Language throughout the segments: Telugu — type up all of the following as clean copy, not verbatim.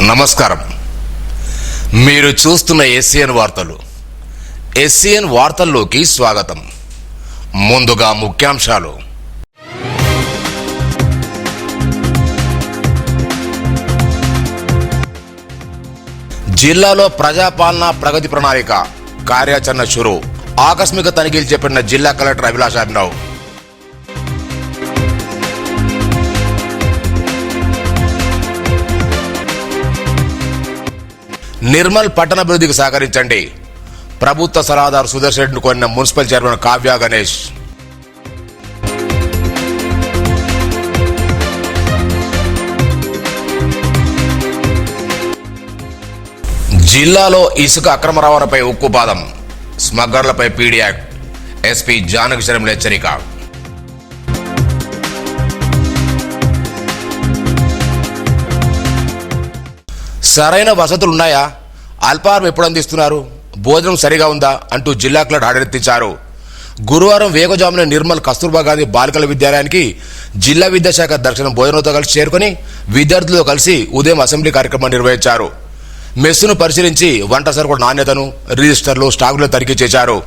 నమస్కారం. మీరు చూస్తున్న ఎస్సీఎన్ వార్తలు. ఎస్సీఎన్ వార్తల్లోకి స్వాగతం. ముందుగా ముఖ్యాంశాలు. జిల్లాలో ప్రజాపాలన ప్రగతి ప్రణాళిక కార్యాచరణ షురు. ఆకస్మిక తనిఖీలు చేపట్టిన జిల్లా కలెక్టర్ అభిలాష్ అభినవ్. నిర్మల్ పట్టణాభివృద్ధికి సహకరించండి. ప్రభుత్వ సలహాదారు సుదర్శన్ రెడ్డిని కోరిన మున్సిపల్ చైర్మన్ కావ్య గణేష్. జిల్లాలో ఇసుక అక్రమ రవాణాపై ఉక్కుపాదం. స్మగ్లర్లపై పీడీ యాక్ట్. ఎస్పీ జానకి శర్మల హెచ్చరిక. సరైన వసతులున్నాయా? అల్పాహారం ఎప్పుడు అందిస్తున్నారు? భోజనం సరిగా ఉందా అంటూ జిల్లా కలెక్టర్ ఆడెత్తించారు. గురువారం వేగజామున నిర్మల్ కస్తూర్బా గాంధీ బాలికల విద్యాలయానికి జిల్లా విద్యాశాఖ దర్శనం భోజనంతో కలిసి చేరుకుని విద్యార్థులతో కలిసి ఉదయం అసెంబ్లీ కార్యక్రమం నిర్వహించారు. మెస్సును పరిశీలించి వంట సరుకుల నాణ్యతను, రిజిస్టర్లు, స్టాకులను తనిఖీ చేశారు.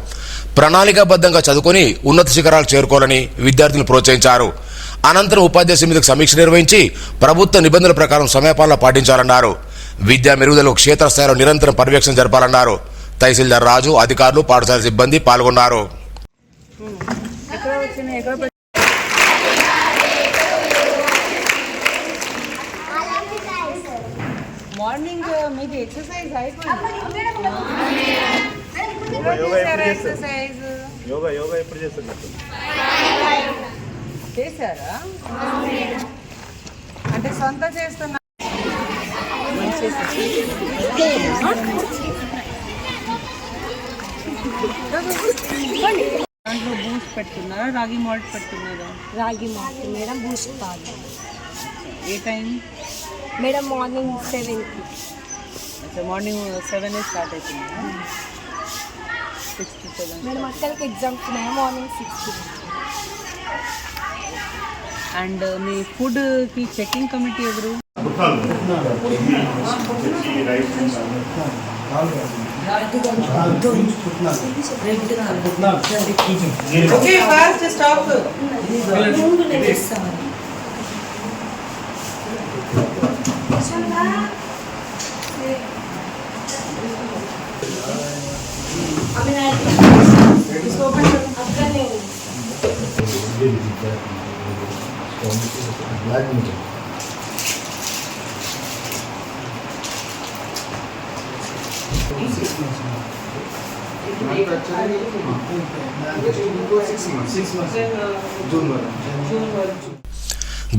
ప్రణాళికాబద్ధంగా చదువుకొని ఉన్నత శిఖరాలు చేరుకోవాలని విద్యార్థులను ప్రోత్సహించారు. అనంతరం ఉపాధ్యాయ సమితికి సమీక్ష నిర్వహించి ప్రభుత్వ నిబంధనల ప్రకారం సమయపాలన పాటించాలన్నారు. విద్యా మెరుగుదల క్షేత్రస్థాయిలో నిరంతరం పర్యవేక్షణ జరపాలన్నారు. తహసీల్దార్ రాజు, అధికారులు, పాఠశాల సిబ్బంది పాల్గొన్నారు. మార్నింగ్ మీది ఎక్సర్సైజ్ యోగా ఎప్పుడు చేస్తున్నారు? చేశారా? అంటే సొంత చేస్తున్నా? దాంట్లో బూస్ట్ పెడుతున్నారా, రాగి మాల్ట్ పెడుతున్నారా? రాగి మాల్ట్ మేడం, బూస్ట్ కాదు. ఏ టైం మేడం? మార్నింగ్ 7కి. అచ్చా, మార్నింగ్ 7 స్టార్ట్ అవుతుంది. 6 to 7 మేడం అక్కడికి ఎగ్జామ్స్ ఉన్నాయా? మార్నింగ్ 6కి. అండ్ మీ ఫుడ్కి చెకింగ్ కమిటీ ఎవరు? Okay, fast stop.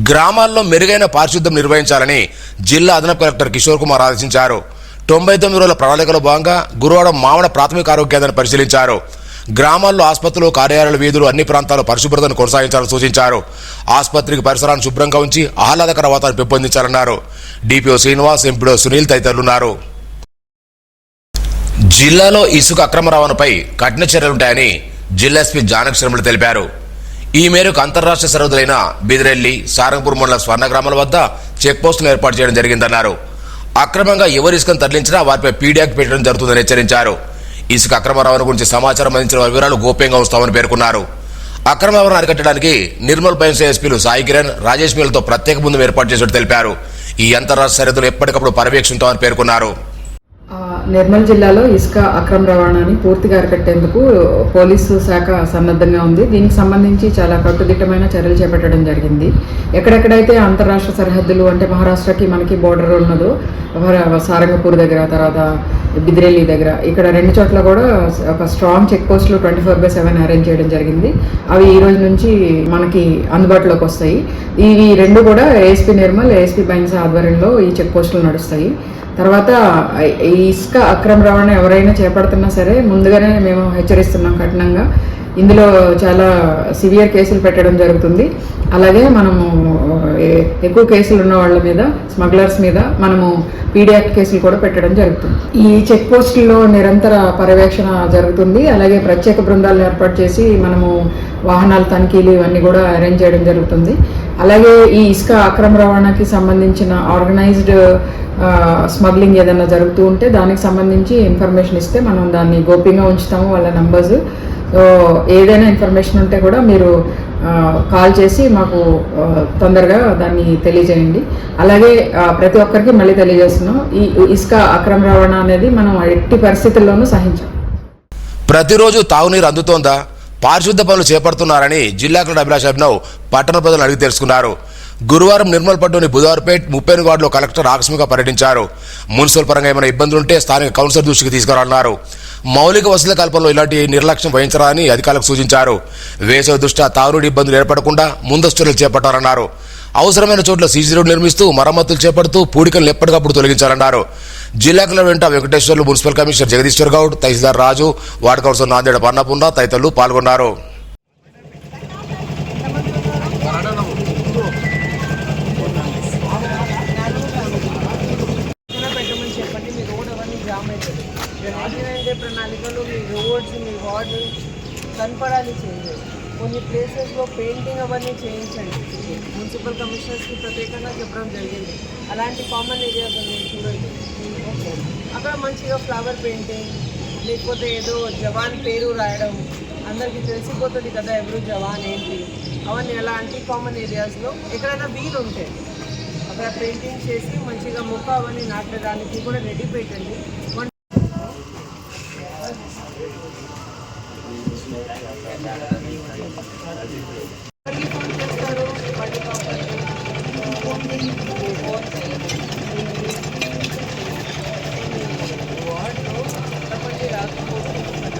గ్రామాల్లో మెరుగైన పారిశుద్ధ్యం నిర్వహించాలని జిల్లా అదనపు కలెక్టర్ కిషోర్ కుమార్ ఆదేశించారు. 99 రోజుల ప్రణాళికలో భాగంగా గురువారం మావడ ప్రాథమిక ఆరోగ్య కేంద్రాన్ని పరిశీలించారు. గ్రామాల్లో ఆసుపత్రులు, కార్యాలయాల వీధులు, అన్ని ప్రాంతాల్లో పరిశుభ్రతను కొనసాగించాలని సూచించారు. ఆసుపత్రికి పరిసరాలను శుభ్రంగా ఉంచి ఆహ్లాదకర వాతావరణం పెంపొందించాలన్నారు. డిపిఓ శ్రీనివాస్, ఎంపీడో సునీల్ తదితరులున్నారు. జిల్లాలో ఇసుక అక్రమ రవాణాపై కఠిన చర్యలుంటాయని జిల్లా ఎస్పీ జానకి శర్మల తెలిపారు. ఈ మేరకు అంతర్రాష్ట్ర సరిహద్దులైన బిదిరెల్లి, సారంగపూర్ మండల స్వర్ణ గ్రామాల వద్ద చెక్పోస్టులు ఏర్పాటు చేయడం జరిగిందన్నారు. అక్రమంగా ఎవరు ఇసుకను తరలించినా వారిపై పీడీ యాక్ట్ పెట్టడం జరుగుతుందని హెచ్చరించారు. ఇసుక అక్రమ రవాణా గురించి సమాచారం అందించిన వివరాలు గోప్యంగా ఉంచుతామని పేర్కొన్నారు. అక్రమ రవాణా అరికట్టడానికి నిర్మల్ పైన్స్ ఎస్పీలు సాయి కిరణ్, రాజేష్ మీలతో ప్రత్యేక బృందం ఏర్పాటు చేసినట్టు తెలిపారు. ఈ అంతర్రాష్ట్ర సరిహద్దులు ఎప్పటికప్పుడు పర్యవేక్షిస్తామని పేర్కొన్నారు. నిర్మల్ జిల్లాలో ఇసుక అక్రమ రవాణాని పూర్తిగా అరికట్టేందుకు పోలీసు శాఖ సన్నద్ధంగా ఉంది. దీనికి సంబంధించి చాలా కట్టుదిట్టమైన చర్యలు చేపట్టడం జరిగింది. ఎక్కడెక్కడైతే అంతర్రాష్ట్ర సరిహద్దులు అంటే మహారాష్ట్రకి మనకి బోర్డర్ ఉన్నదో, సారంగపూర్ దగ్గర, తర్వాత బిద్రెల్లి దగ్గర, ఇక్కడ 2 చోట్ల కూడా ఒక స్ట్రాంగ్ చెక్ పోస్టులు 24/7 అరేంజ్ చేయడం జరిగింది. అవి ఈ రోజు నుంచి మనకి అందుబాటులోకి వస్తాయి. ఇవి 2 కూడా ఏఎస్పీ నిర్మల్, ఏఎస్పీ బైన్స్ ఆధ్వర్యంలో ఈ చెక్ పోస్టులు నడుస్తాయి. తర్వాత ఈ ఇసుక అక్రమ రవాణా ఎవరైనా చేపడుతున్నా సరే ముందుగానే మేము హెచ్చరిస్తున్నాం కఠినంగా. ఇందులో చాలా సివియర్ కేసులు పెట్టడం జరుగుతుంది. అలాగే మనము ఎక్కువ కేసులు ఉన్న వాళ్ళ మీద, స్మగ్లర్స్ మీద మనము పీడీ యాక్ట్ కేసులు కూడా పెట్టడం జరుగుతుంది. ఈ చెక్ పోస్టుల్లో నిరంతర పర్యవేక్షణ జరుగుతుంది. అలాగే ప్రత్యేక బృందాలను ఏర్పాటు చేసి మనము వాహనాల తనిఖీలు ఇవన్నీ కూడా అరేంజ్ చేయడం జరుగుతుంది. అలాగే ఈ ఇసుక అక్రమ రవాణాకి సంబంధించిన ఆర్గనైజ్డ్ స్మగ్లింగ్ ఏదైనా జరుగుతూ ఉంటే దానికి సంబంధించి ఇన్ఫర్మేషన్ ఇస్తే మనం దాన్ని గోప్యంగా ఉంచుతాము, వాళ్ళ నంబర్స్. సో ఏదైనా ఇన్ఫర్మేషన్ ఉంటే కూడా మీరు కాల్ చేసి మాకు తొందరగా దాన్ని తెలియజేయండి. అలాగే ప్రతి ఒక్కరికి మళ్ళీ తెలియజేస్తున్నాం, ఈ ఇసుక అక్రమ రవాణా అనేది మనం ఎట్టి పరిస్థితుల్లోనూ సహించాం. ప్రతిరోజు తాగునీరు అందుతోందా, పారిశుద్ధ పనులు చేపడుతున్నారని జిల్లా కలెక్టర్ అభిలాష్ అభినవ్ పట్టణ ప్రజలను అడిగి తెలుసుకున్నారు. గురువారం నిర్మల్పట్లోని బుధవారపేట్ 30 వార్డులో కలెక్టర్ ఆకస్మికంగా పర్యటించారు. మున్సిపల్ పరంగా ఏమైనా ఇబ్బందులుంటే స్థానిక కౌన్సిలర్ దృష్టికి తీసుకురానున్నారు. మౌలిక వసతుల కల్పనలో ఇలాంటి నిర్లక్ష్యం వహించరాని అధికారులకు సూచించారు. వేసవి దృష్ట్యా తాగునీటి ఇబ్బందులు ఏర్పడకుండా ముందస్తు చర్యలు చేపట్టారన్నారు. అవసరమైన చోట్ల సీసీ రోడ్లు నిర్మిస్తూ మరమ్మతులు చేపడుతూ పూడికలను ఎప్పటికప్పుడు తొలగించాలన్నారు. జిల్లా కలెక్టర్ వెంట వెంకటేశ్వర్లు, మున్సిపల్ కమిషనర్ జగదీశ్వర్ గౌడ్, తహసీల్దార్ రాజు, వార్డు కౌన్సిలర్ నాందేడ పన్నపున్న తదితరులు పాల్గొన్నారు. పెట్టమని చెప్పండి, మీ రోడ్ అవన్నీ జామ్ అవుతుంది. 99 డే ప్రణాళికలో మీ రోడ్స్, మీ వార్డు కనపడాలి చేయండి. కొన్ని ప్లేసెస్లో పెయింటింగ్ అవన్నీ చేయించండి. మున్సిపల్ కమిషనర్స్కి ప్రత్యేకంగా చెప్పడం జరిగింది. అలాంటి కామన్ ఏరియాస్ ఉన్నాయి చూడండి, అక్కడ మంచిగా ఫ్లవర్ పెయింటింగ్, లేకపోతే ఏదో జవాన్ పేరు రాయడం, అందరికీ తెలిసిపోతుంది కదా ఎవరు జవాన్ ఏంటి. అవన్నీ అలాంటి కామన్ ఏరియాస్లో ఎక్కడైనా వీలు ఉంటే అక్కడ పెయింటింగ్ చేసి మంచిగా మొక్క అవన్నీ నాటడానికి కూడా రెడీ పెట్టండి. ఫోన్ చేస్తారు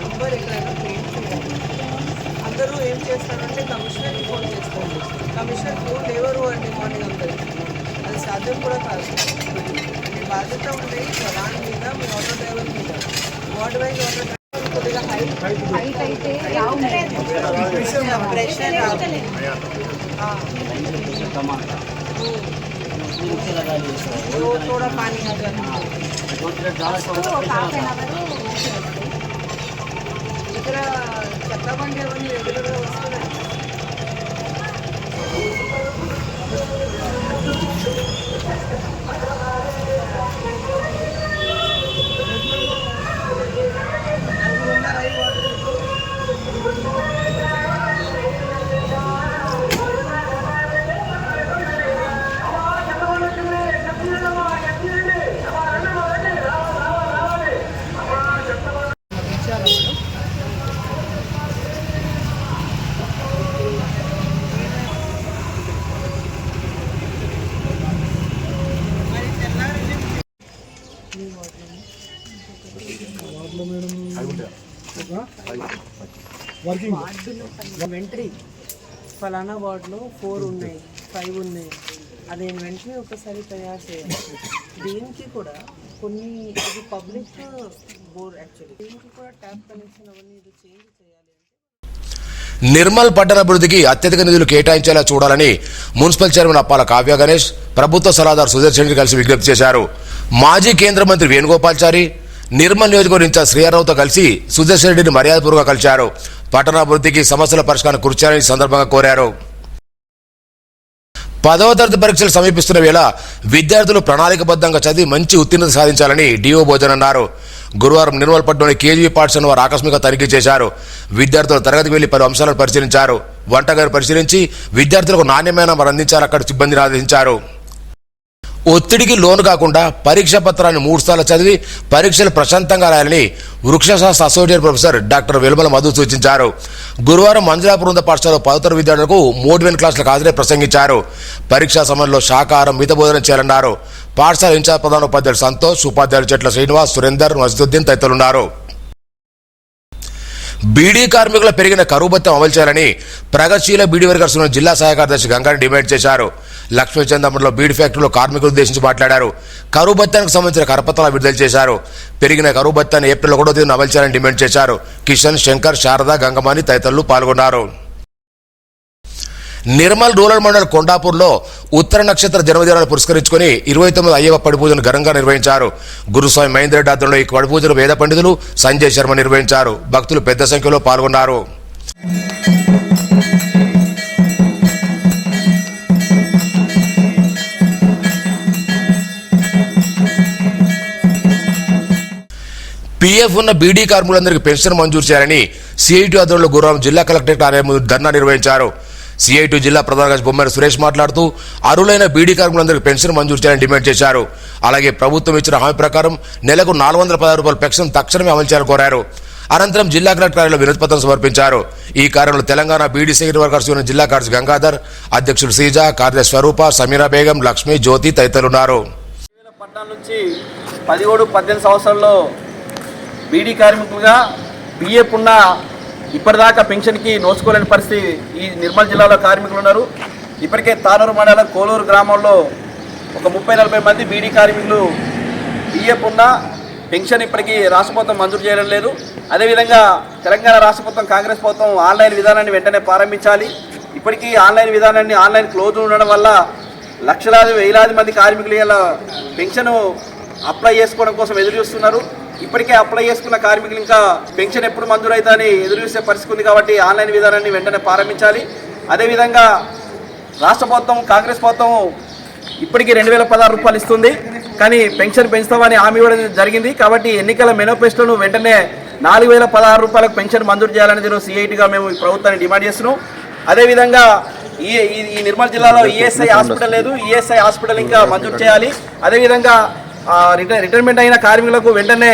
నంబర్ ఎక్కడైనా పెయింట్ చేయాలి. అందరూ ఏం చేస్తారంటే కమిషనర్కి ఫోన్ చేస్తారు. కమిషనర్ ఫోన్ ఎవరు అండి మార్నింగ్ అందరికి, అది సాధ్యం కూడా కాదు. మీ బాధ్యత ఉంటే జవాన్ మీద, మీ ఆటో డ్రైవర్ మీద, వార్డ్ వైజ్ ఆటో డ్రైవర్ కొద్దిగా హైట్ అయితే ప్రెషర్ రాదు. थोड़ा पानी आ जाता ఇక్కడ చెత్త బండి అవన్నీ రెగ్యులర్గా వస్తున్నాయి. ఇన్వెంటరీ ఫలానా వార్డులో 4 ఉన్నాయి, 5 ఉన్నాయి, అది ఇన్వెంటరీ ఒకసారి తయారు చేయాలి. దీనికి కూడా కొన్ని ఇది పబ్లిక్ బోర్ యాక్చువల్లీ, దీనికి కూడా ట్యాప్ కనెక్షన్ అవన్నీ ఇది చేంజ్ చేయాలి. నిర్మల్ పట్టణాభివృద్ధికి అత్యధిక నిధులు కేటాయించేలా చూడాలని మున్సిపల్ చైర్మన్ అప్పాల కావ్య గణేష్ ప్రభుత్వ సలహాదారు సుదర్శన్ రెడ్డి కలిసి విజ్ఞప్తి చేశారు. మాజీ కేంద్ర మంత్రి వేణుగోపాల్చారి నిర్మల్ నియోజకవర్గం ఇన్ఛార్జ్ శ్రీహర్రావుతో కలిసి సుదర్శన్ రెడ్డిని మర్యాదపూర్వకంగా కలిశారు. పట్టణాభివృద్ధికి సమస్యల పరిష్కారం కృషి చేయాలని సందర్భంగా కోరారు. 10వ తరగతి పరీక్షలు సమీపిస్తున్న వేళ విద్యార్థులు ప్రణాళికబద్ధంగా చదివి మంచి ఉత్తీర్ణత సాధించాలని డిఓ భోజన్ అన్నారు. గురువారం నిర్మల్పట్నంలోని కేజీబీ పాఠశాలను వారు ఆకస్మిక తనిఖీ చేశారు. విద్యార్థులు తరగతికి వెళ్లి పలు అంశాలను పరిశీలించారు. వంటగదిని పరిశీలించి విద్యార్థులకు నాణ్యమైన అందించాలని అక్కడ సిబ్బందిని ఆదేశించారు. ఒత్తిడికి లోను కాకుండా పరీక్ష పత్రాన్ని 3 సార్లు చదివి పరీక్షలు ప్రశాంతంగా రాయాలని వృక్షశాస్త్ర అసోసియేట్ ప్రొఫెసర్ డాక్టర్ వెలుమల మధు సూచించారు. గురువారం మంజులాపురం ఉన్నత పాఠశాలలో 10వ తరగతి విద్యార్థులకు మోటివేషన్ క్లాసులకు హాజరై ప్రసంగించారు. పరీక్షా సమయంలో శాకాహారం మిత బోధన చేయాలన్నారు. పాఠశాల ఇన్ఛార్జ్ ప్రధాన ఉపాధ్యాయులు సంతోష్, ఉపాధ్యాయులు చెట్ల శ్రీనివాస్, సురేందర్, మజిదుద్దీన్ తదితరులున్నారు. బీడీ కార్మికుల పెరిగిన కరువు భత్యం అమలు చేయాలని ప్రగతిశీల బీడీ వర్కర్స్ జిల్లా సహాయ కార్యదర్శి గంగాని డిమాండ్ చేశారు. లక్ష్మీచంద్రలో బీడీ ఫ్యాక్టరీలో కార్మికులు ఉద్దేశించి మాట్లాడారు. కరువు భత్యానికి సంబంధించిన కరపత్రాలు విడుదల చేశారు. పెరిగిన కరువు భత్యాన్ని ఏప్రిల్ 1వ తేదీన అమలు చేయాలని డిమాండ్ చేశారు. కిషన్, శంకర్, శారద, గంగమాని తదితరులు పాల్గొన్నారు. నిర్మల్ రూరల్ మండల్ కొండాపూర్లో ఉత్తర నక్షత్ర జన్మదినాన్ని పురస్కరించుకుని 29వ అయ్యవ పడి పూజను ఘనంగా నిర్వహించారు. గురుస్వామి మహేందర్ రెడ్డి ఆధ్వర్యంలో ఈ పడి పూజను వేద పండితులు సంజయ్ శర్మ నిర్వహించారు. భక్తులు పెద్ద సంఖ్యలో పాల్గొన్నారు. పీఎఫ్ ఉన్న బీడీ కార్మికులందరికీ పెన్షన్ మంజూరు చేయాలని సిఐటి ఆధ్వర్యంలో గురువారం జిల్లా కలెక్టరేట్ కార్యాలయం ముందు ధర్నా నిర్వహించారు. సిఐటి జిల్లా ప్రధాన కార్యదర్శి బొమ్మరి సురేష్ మాట్లాడుతూ అర్హులైన బీడీ కార్మికులందరికీ పెన్షన్ మంజూరు చేయాలని డిమాండ్ చేశారు. అలాగే ప్రభుత్వం ఇచ్చిన హామీ ప్రకారం నెలకు 416 రూపాయల పెన్షన్ తక్షణమే అమలు చేయాలని కోరారు. అనంతరం జిల్లా కలెక్టర్ కార్యాలయంలో వినతిపత్రం సమర్పించారు. ఈ కార్యంలో Telangana beedi security workers union జిల్లా కార్యదర్శి గంగాధర్, అధ్యక్షుడు శ్రీజ, కార్యదర్శి స్వరూప, సమీరా బేగం, లక్ష్మి, జ్యోతి తదితరులున్నారు. 2014 నుంచి 17-18 సంవత్సరాల్లో బీడీ కార్మికులుగా పిఎఫ్ ఉన్న ఇప్పటిదాకా పెన్షన్కి నోచుకోలేని పరిస్థితి ఈ నిర్మల్ జిల్లాలో కార్మికులు ఉన్నారు. ఇప్పటికే తానూరు మండలం కోలూరు గ్రామంలో ఒక 30-40 మంది బీడీ కార్మికులు పిఎఫ్ ఉన్న పెన్షన్ ఇప్పటికీ రాష్ట్ర ప్రభుత్వం మంజూరు చేయడం లేదు. అదేవిధంగా తెలంగాణ రాష్ట్ర ప్రభుత్వం కాంగ్రెస్ ప్రభుత్వం ఆన్లైన్ విధానాన్ని వెంటనే ప్రారంభించాలి. ఇప్పటికీ ఆన్లైన్ క్లోజ్ ఉండడం వల్ల లక్షలాది వేలాది మంది కార్మికులు ఇలా పెన్షన్ అప్లై చేసుకోవడం కోసం ఎదురు చూస్తున్నారు. ఇప్పటికే అప్లై చేసుకున్న కార్మికులు ఇంకా పెన్షన్ ఎప్పుడు మంజూరు అవుతుందని ఎదురు చూసే పరిస్థితి ఉంది. కాబట్టి ఆన్లైన్ విధానాన్ని వెంటనే ప్రారంభించాలి. అదేవిధంగా రాష్ట్ర ప్రభుత్వం కాంగ్రెస్ ప్రభుత్వం ఇప్పటికీ 2016 రూపాయలు ఇస్తుంది, కానీ పెన్షన్ పెంచుతామని హామీ ఇవ్వడం జరిగింది. కాబట్టి ఎన్నికల మేనిఫెస్టోను వెంటనే 4016 రూపాయలకు పెన్షన్ మంజూరు చేయాలని సిఐటిగా మేము ఈ ప్రభుత్వాన్ని డిమాండ్ చేస్తున్నాం. అదేవిధంగా ఈ నిర్మల్ జిల్లాలో ఈఎస్ఐ హాస్పిటల్ లేదు, ఈఎస్ఐ హాస్పిటల్ ఇంకా మంజూరు చేయాలి. అదేవిధంగా రిటైర్మెంట్ అయిన కార్మికులకు వెంటనే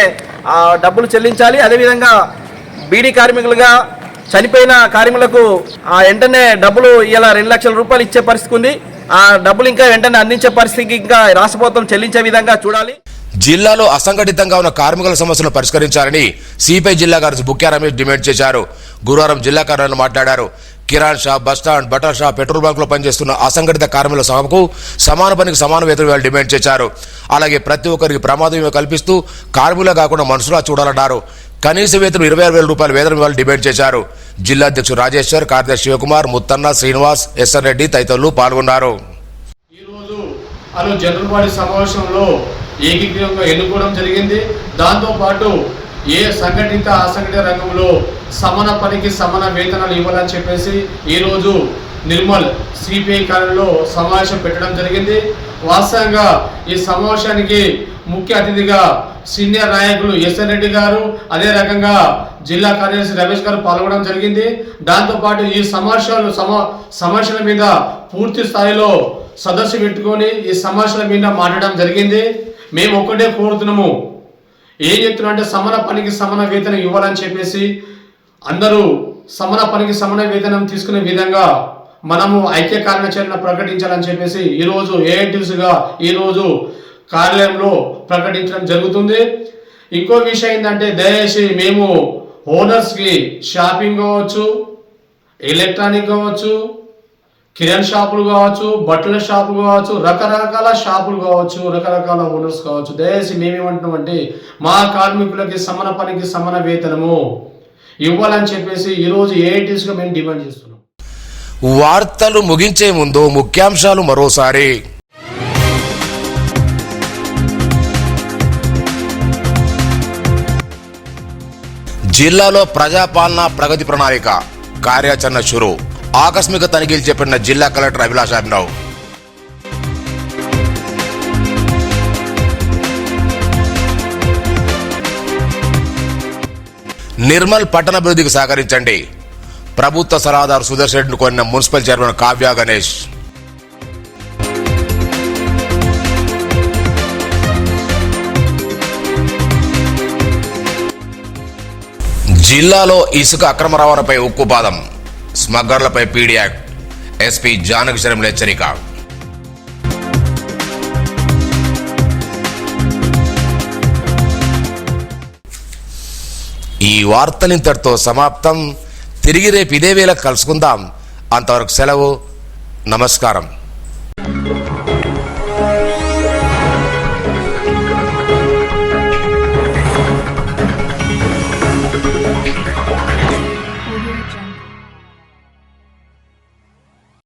డబ్బులు చెల్లించాలి. అదేవిధంగా బీడీ కార్మికులుగా చనిపోయిన కార్మికులకు వెంటనే డబ్బులు ఇలా 2 లక్షల రూపాయలు ఇచ్చే పరిస్థితి ఉంది. ఆ డబ్బులు ఇంకా వెంటనే అందించే పరిస్థితికి ఇంకా రాష్ట్ర ప్రభుత్వం చెల్లించే విధంగా చూడాలి. జిల్లాలో అసంఘటితంగా ఉన్న కార్మికుల సమస్యలను పరిష్కరించాలని సిపిఐ జిల్లా కార్యదర్శి బుక్యా రమేష్ డిమాండ్ చేశారు. గురువారం జిల్లా కార్యాలయంలో మాట్లాడారు. కిరాణ్ షాప్, బస్టాండ్, బట్టల షాప్, పెట్రోల్ బంకులో పనిచేస్తున్న అసంఘటిత కార్మికుల సభకు సమాన పనికి సమాన వేతనం డిమాండ్ చేశారు. అలాగే ప్రతి ఒక్కరికి ప్రమాదం కల్పిస్తూ కార్మికులే కాకుండా మనుషులా చూడాలన్నారు. కనీస వేతనం 26,000 రూపాయల వేతనం ఇవ్వాలని డిమాండ్ చేశారు. జిల్లా అధ్యక్షుడు రాజేశ్వర్, కార్యదర్శి శివకుమార్, ముత్తన్న, శ్రీనివాస్, ఎస్ఆర్ రెడ్డి తదితరులు పాల్గొన్నారు. జనరల్ బాడీ సమావేశంలో ఏకీకృతంగా ఎన్నుకోవడం జరిగింది. దాంతోపాటు ఏ సంఘటిత అసంఘటిత రంగంలో సమాన పనికి సమాన వేతనాలు ఇవ్వాలని చెప్పేసి ఈరోజు నిర్మల్ సిపిఐ కార్యాలయంలో సమావేశం పెట్టడం జరిగింది. వాస్తవంగా ఈ సమావేశానికి ముఖ్య అతిథిగా సీనియర్ నాయకులు ఎస్ఆర్ రెడ్డి గారు, అదే రకంగా జిల్లా కార్యదర్శి రమేష్ గారు పాల్గొనడం జరిగింది. దాంతోపాటు ఈ సమస్యల మీద పూర్తి స్థాయిలో సదస్సు పెట్టుకొని ఈ సమస్యల మీద మాట్లాడడం జరిగింది. మేము ఒక్కటే కోరుతున్నాము, ఏం చెప్తున్నా అంటే సమాన పనికి సమాన వేతనం ఇవ్వాలని చెప్పేసి అందరూ సమాన పనికి సమాన వేతనం తీసుకునే విధంగా మనము ఐక్య కార్యాచరణ ప్రకటించాలని చెప్పేసి ఈరోజు ఏఐటీసీగా ఈరోజు కార్యాలయంలో ప్రకటించడం జరుగుతుంది. ఇంకో విషయం ఏంటంటే దయచేసి మేము ఓనర్స్కి షాపింగ్ కావచ్చు, ఎలక్ట్రానిక్ కావచ్చు, కిరాణ్ షాపులు కావచ్చు, బట్టల షాపులు కావచ్చు, రకరకాల షాపులు కావచ్చు, రకరకాల ఓనర్స్ కావచ్చు, దయచేసి మేమేమంటున్నామంటే మా కార్మికులకి సమాన పనికి సమాన వేతనము ఇవ్వాలని చెప్పేసి ఈరోజు ఏఐటీసీగా మేము డిమాండ్ చేస్తున్నాం. వార్తలు ముగించే ముందు ముఖ్యాంశాలు మరోసారి. జిల్లాలో ప్రజాపాలన ప్రగతి ప్రణాళిక కార్యాచరణ షురు. ఆకస్మిక తనిఖీలు చేపట్టిన జిల్లా కలెక్టర్ అభిలాష్ అభినవ్. నిర్మల్ పట్టణాభివృద్ధికి సహకరించండి. ప్రభుత్వ సలహాదారు సుదర్శన్ రెడ్డిని కోరిన మున్సిపల్ చైర్మన్ కావ్య గణేష్. జిల్లాలో ఇసుక అక్రమ రవాణాపై ఉక్కుపాదం. స్మగ్లర్లపై పీడీ యాక్ట్. ఎస్పీ జానకి శర్మల హెచ్చరిక. ఈ వార్తలింతటితో సమాప్తం. తిరిగి రేపు ఇదే వేళ కలుసుకుందాం. అంతవరకు సెలవు. నమస్కారం.